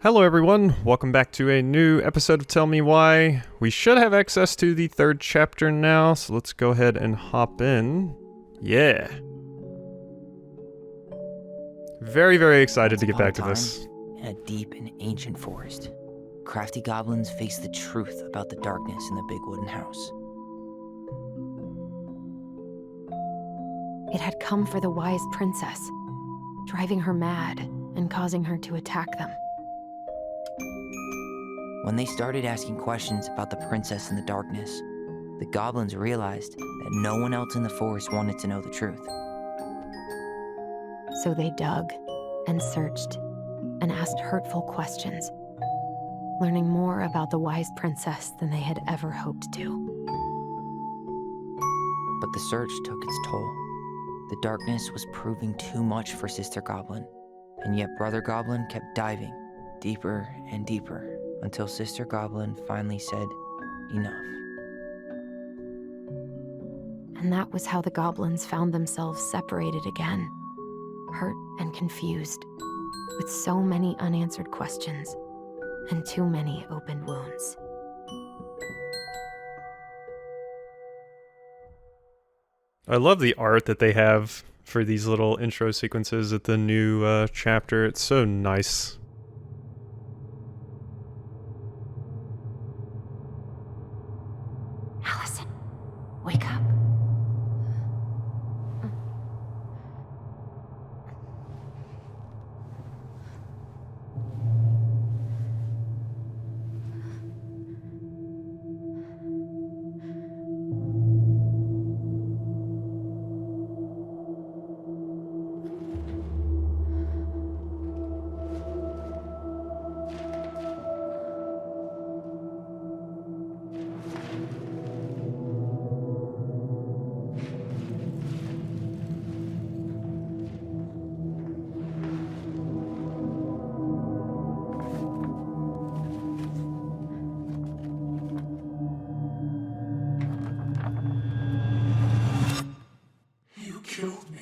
Hello everyone, welcome back to a new episode of Tell Me Why. We should have access to the third chapter now, so let's go ahead and hop in. Yeah. Very excited to get back to this. In a deep and ancient forest, crafty goblins face the truth about the darkness in the big wooden house. It had come for the wise princess, driving her mad and causing her to attack them. When they started asking questions about the princess in the darkness, the goblins realized that no one else in the forest wanted to know the truth. So they dug and searched and asked hurtful questions, learning more about the wise princess than they had ever hoped to. But the search took its toll. The darkness was proving too much for Sister Goblin, and yet Brother Goblin kept diving deeper and deeper until Sister Goblin finally said, enough. And that was how the goblins found themselves separated again, hurt and confused, with so many unanswered questions and too many open wounds. I love the art that they have for these little intro sequences at the new chapter. It's so nice. Alyson, wake up. Killed me.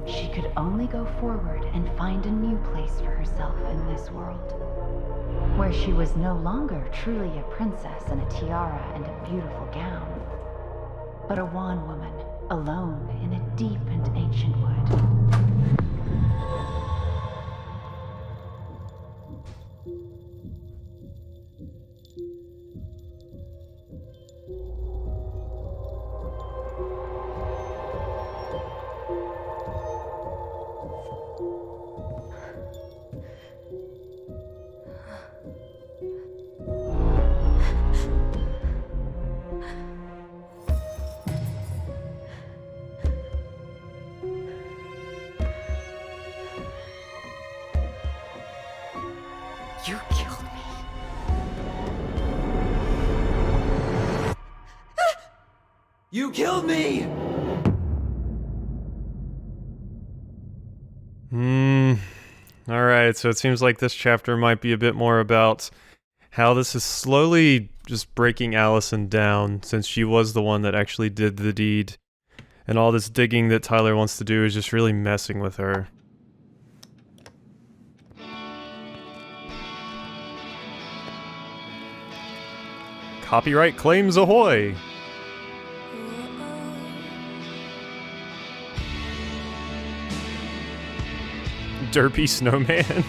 She could only go forward and find a new place for herself in this world, where she was no longer truly a princess in a tiara and a beautiful gown, but a wan woman alone in a deep and ancient wood. You killed me. You killed me! Alright, so it seems like this chapter might be a bit more about how this is slowly just breaking Alyson down, since she was the one that actually did the deed. And all this digging that Tyler wants to do is just really messing with her. Copyright claims ahoy! Derpy snowman.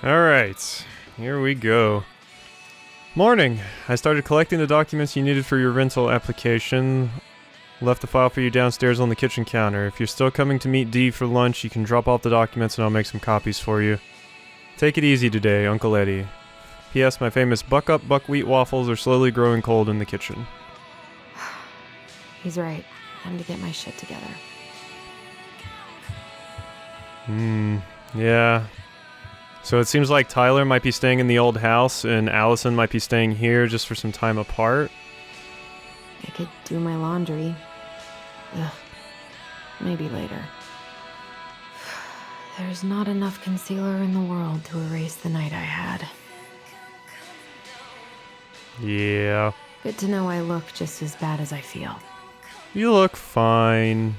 Alright, here we go. Morning! I started collecting the documents you needed for your rental application. Left the file for you downstairs on the kitchen counter. If you're still coming to meet Dee for lunch, you can drop off the documents and I'll make some copies for you. Take it easy today, Uncle Eddie. P.S. My famous buck-up buckwheat waffles are slowly growing cold in the kitchen. He's right. Time to get my shit together. Yeah. So it seems like Tyler might be staying in the old house and Alyson might be staying here just for some time apart. I could do my laundry. Ugh. Maybe later. There's not enough concealer in the world to erase the night I had. Yeah. Good to know I look just as bad as I feel. You look fine.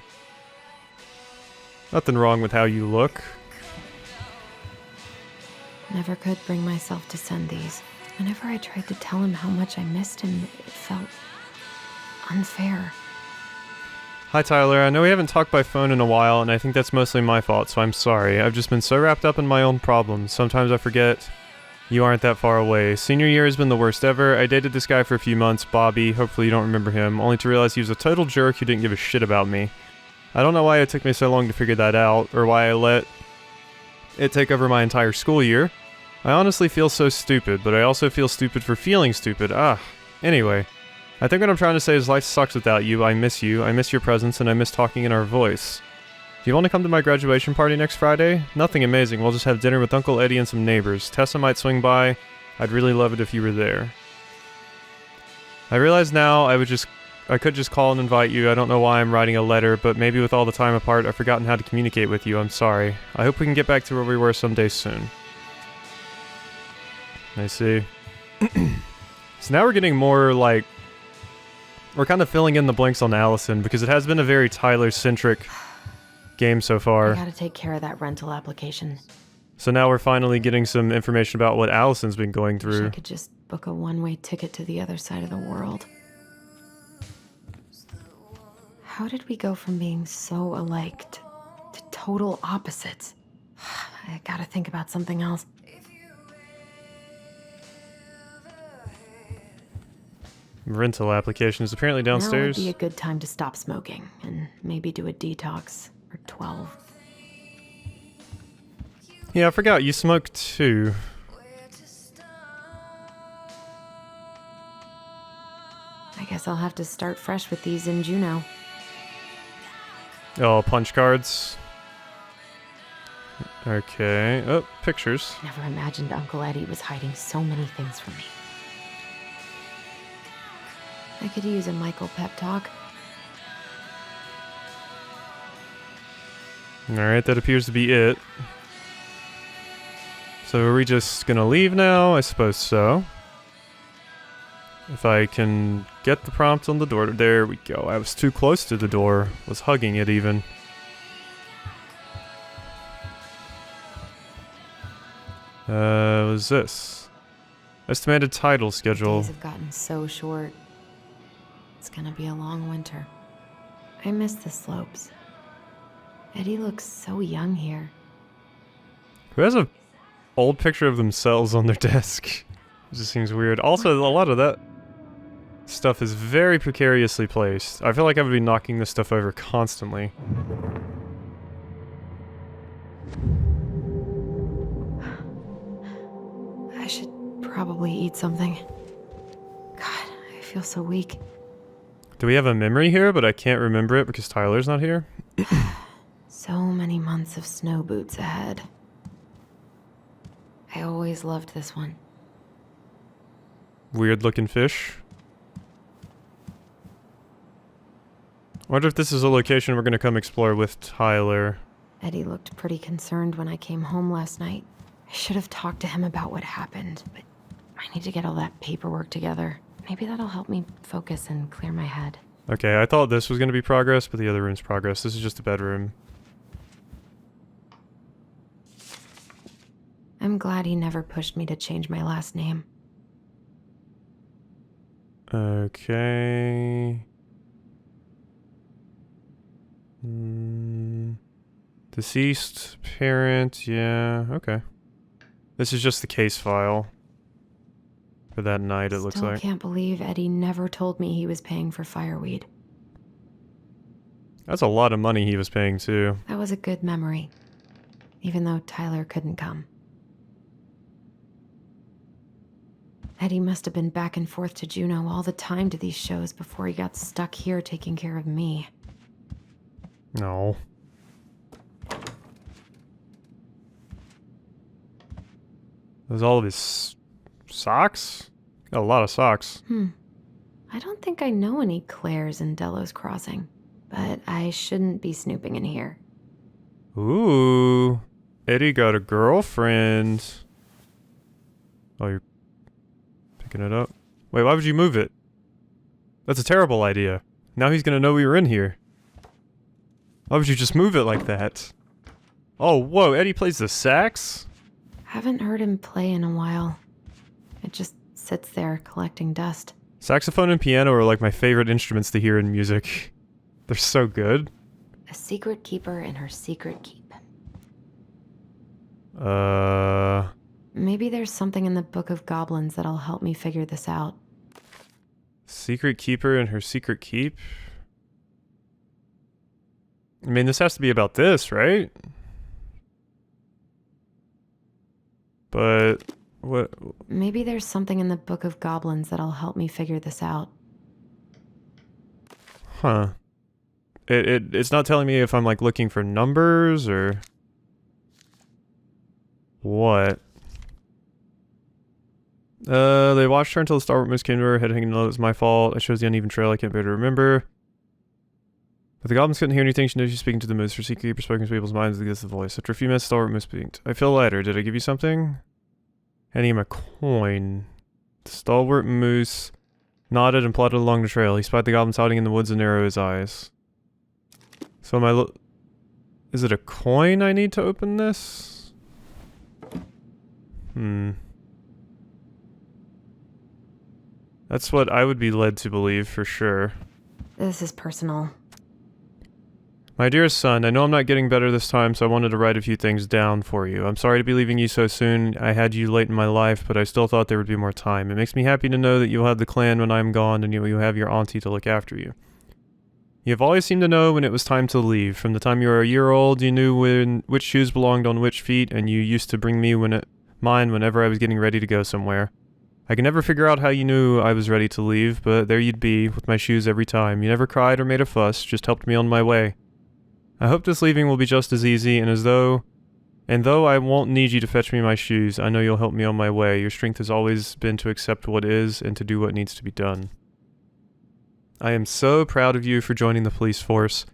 Nothing wrong with how you look. Never could bring myself to send these. Whenever I tried to tell him how much I missed him, it felt unfair. Hi Tyler, I know we haven't talked by phone in a while and I think that's mostly my fault, so I'm sorry. I've just been so wrapped up in my own problems. Sometimes I forget you aren't that far away. Senior year has been the worst ever. I dated this guy for a few months, Bobby, hopefully you don't remember him, only to realize he was a total jerk who didn't give a shit about me. I don't know why it took me so long to figure that out, or why I let it take over my entire school year. I honestly feel so stupid, but I also feel stupid for feeling stupid. Anyway. I think what I'm trying to say is life sucks without you. I miss your presence, and I miss talking in our voice. Do you want to come to my graduation party next Friday? Nothing amazing, we'll just have dinner with Uncle Eddie and some neighbors. Tessa might swing by. I'd really love it if you were there. I realize now I could just call and invite you. I don't know why I'm writing a letter, but maybe with all the time apart, I've forgotten how to communicate with you. I'm sorry. I hope we can get back to where we were someday soon. I see. So now we're getting more, like... We're kind of filling in the blanks on Alyson, because it has been a very Tyler-centric game so far. I gotta take care of that rental application. So now we're finally getting some information about what Alyson's been going Wish through. I could just book a one-way ticket to the other side of the world. How did we go from being so alike to total opposites? I gotta think about something else. Rental application is apparently Now would downstairs. be a good time to stop smoking and maybe do a detox for 12. Yeah, I forgot you smoke too. I guess I'll have to start fresh with these in Juneau. Oh, punch cards. Okay. Oh, pictures. Never imagined Uncle Eddie was hiding so many things from me. I could use a Michael pep talk. Alright, that appears to be it. So are we just gonna leave now? I suppose so. If I can get the prompt on the door. There we go. I was too close to the door. Was hugging it even. What is this? Estimated tidal schedule. Days have gotten so short. It's gonna be a long winter. I miss the slopes. Eddie looks so young here. Who has a old picture of themselves on their desk? It just seems weird. Also, a lot of that stuff is very precariously placed. I feel like I would be knocking this stuff over constantly. I should probably eat something. God, I feel so weak. Do we have a memory here, but I can't remember it because Tyler's not here? So many months of snow boots ahead. I always loved this one. Weird looking fish. I wonder if this is a location we're gonna come explore with Tyler. Eddie looked pretty concerned when I came home last night. I should have talked to him about what happened, but I need to get all that paperwork together. Maybe that'll help me focus and clear my head. Okay, I thought this was gonna be progress, but the other room's progress. This is just a bedroom. I'm glad he never pushed me to change my last name. Okay. Deceased parent, yeah, okay. This is just the case file for that night, it looks Still like. can't believe Eddie never told me he was paying for fireweed. That's a lot of money he was paying, too. That was a good memory, even though Tyler couldn't come. Eddie must have been back and forth to Juneau all the time to these shows before he got stuck here taking care of me. No. Those all of his socks? Got a lot of socks. I don't think I know any Claires in Delos Crossing, but I shouldn't be snooping in here. Ooh. Eddie got a girlfriend. Oh, you're picking it up? Wait, why would you move it? That's a terrible idea. Now he's gonna know we were in here. Why would you just move it like that? Oh, whoa, Eddie plays the sax? Haven't heard him play in a while. It just sits there collecting dust. Saxophone and piano are like my favorite instruments to hear in music. They're so good. A secret keeper in her secret keep. Maybe there's something in the Book of Goblins that'll help me figure this out. Secret keeper and her secret keep? I mean, this has to be about this, right? But what? Maybe there's something in the Book of Goblins that'll help me figure this out. Huh. It's not telling me if I'm like looking for numbers or what. They watched her until the stalwart moose came to her, head hanging low. It was my fault. I chose the uneven trail. I can't bear to remember. But the goblins couldn't hear anything. She knows she's speaking to the moose. Her secret keeper spoken to people's minds against the voice. After a few minutes, stalwart moose blinked. I feel lighter. Did I give you something? Handing him a coin. The stalwart moose nodded and plodded along the trail. He spied the goblins hiding in the woods and narrowed his eyes. So am I is it a coin I need to open this? That's what I would be led to believe for sure. This is personal. My dearest son, I know I'm not getting better this time, so I wanted to write a few things down for you. I'm sorry to be leaving you so soon. I had you late in my life, but I still thought there would be more time. It makes me happy to know that you'll have the clan when I'm gone, and you'll have your auntie to look after you. You have always seemed to know when it was time to leave. From the time you were a year old, you knew which shoes belonged on which feet, and you used to bring me mine whenever I was getting ready to go somewhere. I can never figure out how you knew I was ready to leave, but there you'd be, with my shoes every time. You never cried or made a fuss, just helped me on my way. I hope this leaving will be just as easy, and though I won't need you to fetch me my shoes, I know you'll help me on my way. Your strength has always been to accept what is, and to do what needs to be done. I am so proud of you for joining the police force.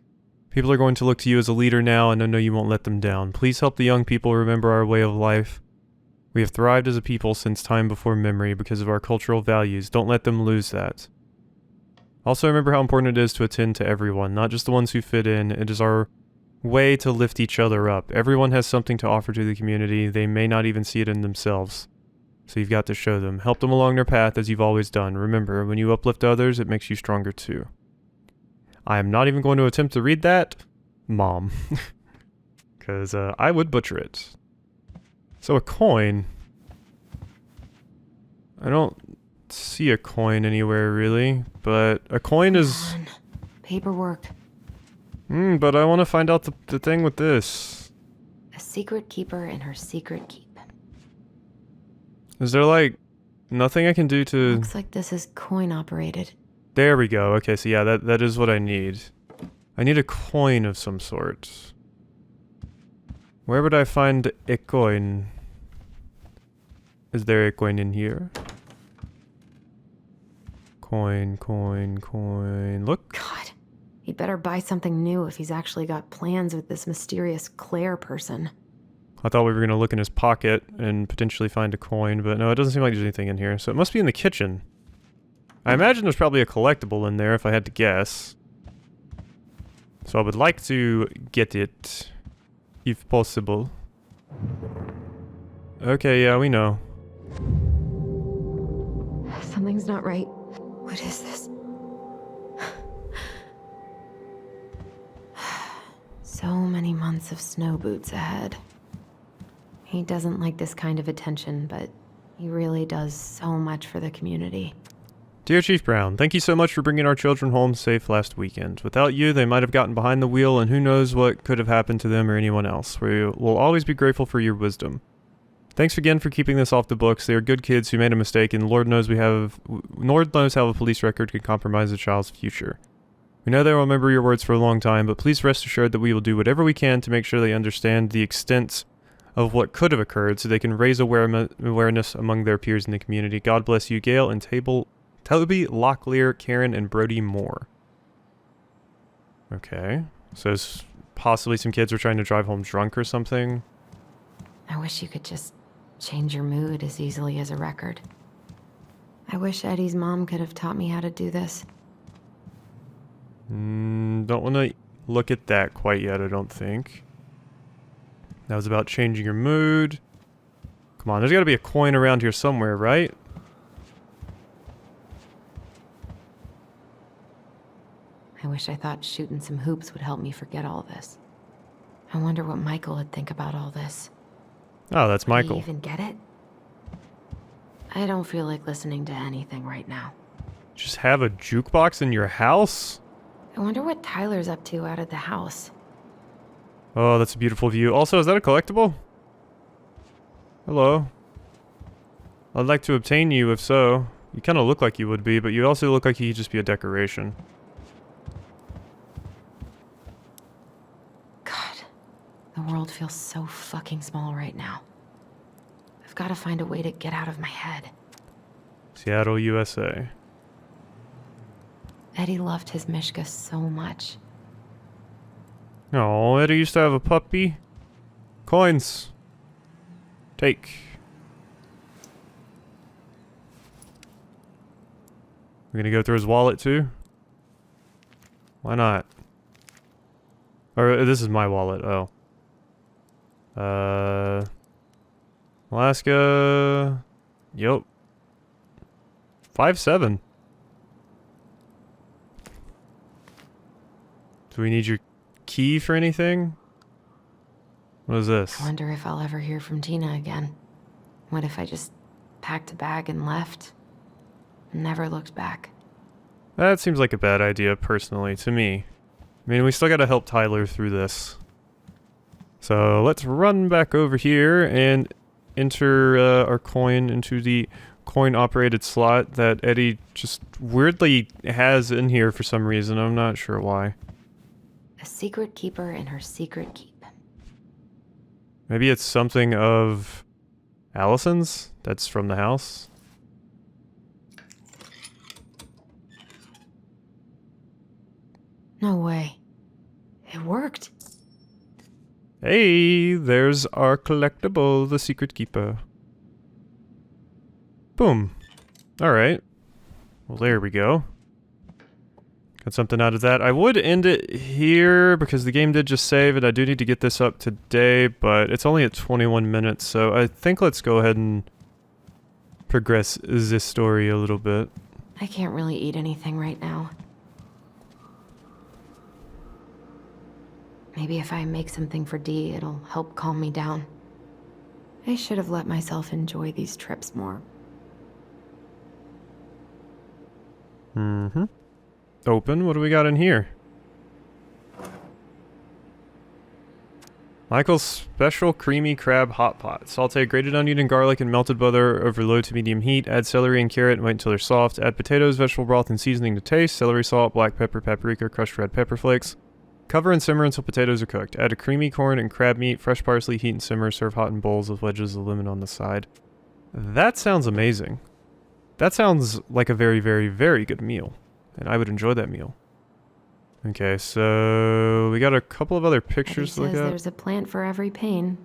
People are going to look to you as a leader now, and I know you won't let them down. Please help the young people remember our way of life. We have thrived as a people since time before memory because of our cultural values. Don't let them lose that. Also remember how important it is to attend to everyone, not just the ones who fit in. It is our way to lift each other up. Everyone has something to offer to the community. They may not even see it in themselves. So you've got to show them. Help them along their path as you've always done. Remember, when you uplift others, it makes you stronger too. I am not even going to attempt to read that, Mom. Because I would butcher it. So a coin. I don't see a coin anywhere really, but a coin is... Come on. Paperwork. But I want to find out the thing with this. A secret keeper in her secret keep. Is there like nothing I can do to... Looks like this is coin operated. There we go. Okay, so yeah, that is what I need. I need a coin of some sort. Where would I find a coin? Is there a coin in here? Coin, coin, coin. Look. God, he'd better buy something new if he's actually got plans with this mysterious Claire person. I thought we were going to look in his pocket and potentially find a coin, but no, it doesn't seem like there's anything in here. So it must be in the kitchen. I imagine there's probably a collectible in there if I had to guess. So I would like to get it, if possible. Okay, yeah, we know. Something's not right. What is this? So many months of snow boots ahead. He doesn't like this kind of attention, but he really does so much for the community. Dear Chief Brown, thank you so much for bringing our children home safe last weekend. Without you, they might have gotten behind the wheel, and who knows what could have happened to them or anyone else. We will always be grateful for your wisdom. Thanks again for keeping this off the books. They are good kids who made a mistake, and Lord knows how a police record can compromise a child's future. We know they will remember your words for a long time, but please rest assured that we will do whatever we can to make sure they understand the extent of what could have occurred so they can raise awareness among their peers in the community. God bless you, Gail and Toby, Locklear, Karen, and Brody Moore. Okay. So possibly some kids were trying to drive home drunk or something. I wish you could just change your mood as easily as a record. I wish Eddie's mom could have taught me how to do this. Don't want to look at that quite yet, I don't think. That was about changing your mood. Come on, there's got to be a coin around here somewhere, right? I wish I thought shooting some hoops would help me forget all this. I wonder what Michael would think about all this. Oh, that's Would he Michael. even get it? I don't feel like listening to anything right now. Just have a jukebox in your house? I wonder what Tyler's up to out of the house. Oh, that's a beautiful view. Also, is that a collectible? Hello. I'd like to obtain you if so. You kind of look like you would be, but you also look like you could just be a decoration. God, the world feels so fucking small right now. I've got to find a way to get out of my head. Seattle, USA. Eddie loved his Mishka so much. Oh, Eddie used to have a puppy. Coins. Take. We're gonna go through his wallet too? Why not? Or this is my wallet, oh. Alaska. Yep. 5-7. Do we need your key for anything? What is this? I wonder if I'll ever hear from Tina again. What if I just packed a bag and left? And never looked back. That seems like a bad idea, personally, to me. I mean, we still gotta help Tyler through this. So let's run back over here and enter our coin into the coin-operated slot that Eddie just weirdly has in here for some reason. I'm not sure why. A secret keeper in her secret keep. Maybe it's something of Alyson's that's from the house. No way. It worked. Hey, there's our collectible, the secret keeper. Boom. Alright. Well, there we go. Got something out of that. I would end it here because the game did just save and I do need to get this up today, but it's only at 21 minutes, so I think let's go ahead and progress this story a little bit. I can't really eat anything right now. Maybe if I make something for Dee, it'll help calm me down. I should have let myself enjoy these trips more. Mm-hmm. Open. What do we got in here? Michael's special creamy crab hot pot. Saute grated onion and garlic and melted butter over low to medium heat. Add celery and carrot and wait until they're soft. Add potatoes, vegetable broth, and seasoning to taste. Celery salt, black pepper, paprika, crushed red pepper flakes. Cover and simmer until potatoes are cooked. Add a creamy corn and crab meat, fresh parsley, heat and simmer. Serve hot in bowls with wedges of lemon on the side. That sounds amazing. That sounds like a very, very, very good meal. And I would enjoy that meal. Okay, so we got a couple of other pictures to look says at. There's a plant for every pain,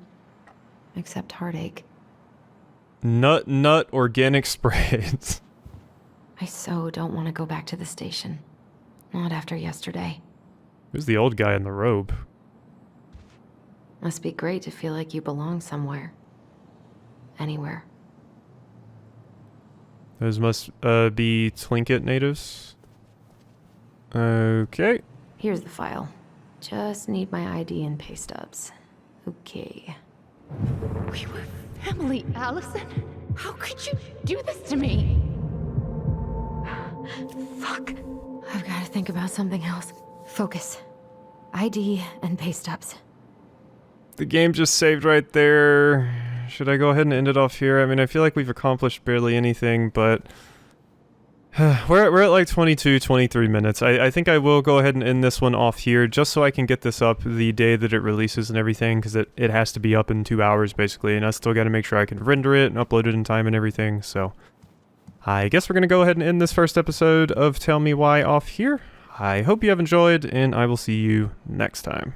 except heartache. Nut organic spreads. I so don't want to go back to the station. Not after yesterday. Who's the old guy in the robe? Must be great to feel like you belong somewhere. Anywhere. Those must be Tlingit natives. Okay. Here's the file. Just need my ID and pay stubs. Okay. We were family, Alyson. How could you do this to me? Fuck. I've got to think about something else. Focus. ID and pay stubs. The game just saved right there. Should I go ahead and end it off here? I mean, I feel like we've accomplished barely anything, but we're at like 22, 23 minutes. I think I will go ahead and end this one off here just so I can get this up the day that it releases and everything, because it has to be up in 2 hours basically, and I still got to make sure I can render it and upload it in time and everything. So I guess we're going to go ahead and end this first episode of Tell Me Why off here. I hope you have enjoyed, and I will see you next time.